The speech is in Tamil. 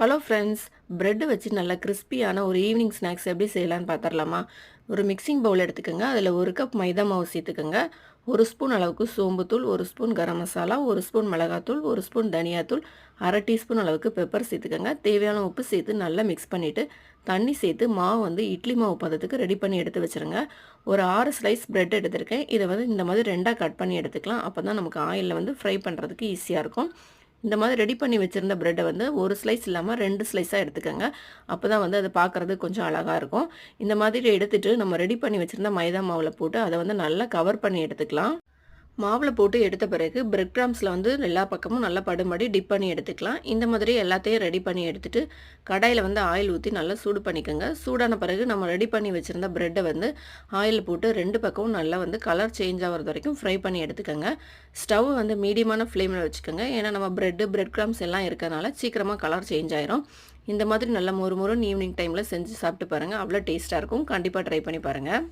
ஹலோ ஃப்ரெண்ட்ஸ், பிரெட் வச்சு நல்ல கிறிஸ்பியான ஒரு ஈவினிங் ஸ்நாக்ஸ் எப்படி செய்யலான்னு பார்த்துடலாமா? ஒரு மிக்சிங் பவுல் எடுத்துக்கோங்க. அதில் 1 கப் மைதா மாவு சேர்த்துக்கோங்க. 1 ஸ்பூன் அளவுக்கு சோம்புத்தூள், 1 ஸ்பூன் கரம் மசாலா, 1 ஸ்பூன் மிளகாத்தூள், 1 ஸ்பூன் தனியாத்தூள், 1/2 டீஸ்பூன் அளவுக்கு பெப்பர் சேர்த்துக்கோங்க. தேவையான உப்பு சேர்த்து நல்லா மிக்ஸ் பண்ணிவிட்டு தண்ணி சேர்த்து மாவு வந்து இட்லி மாவு பதத்துக்கு ரெடி பண்ணி எடுத்து வச்சுருங்க. ஒரு 6 ஸ்லைஸ் பிரெட் எடுத்திருக்கேன். இதை வந்து இந்த மாதிரி 2ஆக கட் பண்ணி எடுத்துக்கலாம். அப்போ தான் நமக்கு ஆயிலில் வந்து ஃப்ரை பண்ணுறதுக்கு ஈஸியாக இருக்கும். இந்த மாதிரி ரெடி பண்ணி வச்சுருந்த பிரெட்டை வந்து ஒரு ஸ்லைஸ் இல்லாமல் 2 ஸ்லைஸாக எடுத்துக்கோங்க. அப்போ தான் வந்து அது பார்க்குறது கொஞ்சம் அழகாக இருக்கும். இந்த மாதிரி எடுத்துகிட்டு நம்ம ரெடி பண்ணி வச்சுருந்த மைதா மாவில் போட்டு அதை வந்து நல்லா கவர் பண்ணி எடுத்துக்கலாம். மாவில் போட்டு எடுத்த பிறகு பிரெட் கிராம்ஸில் வந்து எல்லா பக்கமும் நல்லா படும்படி டிப் பண்ணி எடுத்துக்கலாம். இந்த மாதிரி எல்லாத்தையும் ரெடி பண்ணி எடுத்துகிட்டு கடாயில் வந்து ஆயில் ஊற்றி நல்லா சூடு பண்ணிக்கோங்க. சூடான பிறகு நம்ம ரெடி பண்ணி வச்சுருந்த பிரெட்டை வந்து ஆயில் போட்டு 2 பக்கமும் நல்லா வந்து கலர் சேஞ்ச் ஆகிறது வரைக்கும் ஃப்ரை பண்ணி எடுத்துக்கோங்க. ஸ்டவ் வந்து மீடியமான ஃப்ளேமில் வச்சுக்கோங்க. ஏன்னா நம்ம பிரெட் கிராம்ஸ் எல்லாம் இருக்கிறதுனால சீக்கிரமாக கலர் சேஞ்ச் ஆயிரும். இந்த மாதிரி நல்லா மொறு மொறுன்னு ஈவினிங் டைமில் செஞ்சு சாப்பிட்டு பாருங்கள். அவ்வளோ டேஸ்ட்டாக இருக்கும். கண்டிப்பாக ட்ரை பண்ணி பாருங்கள்.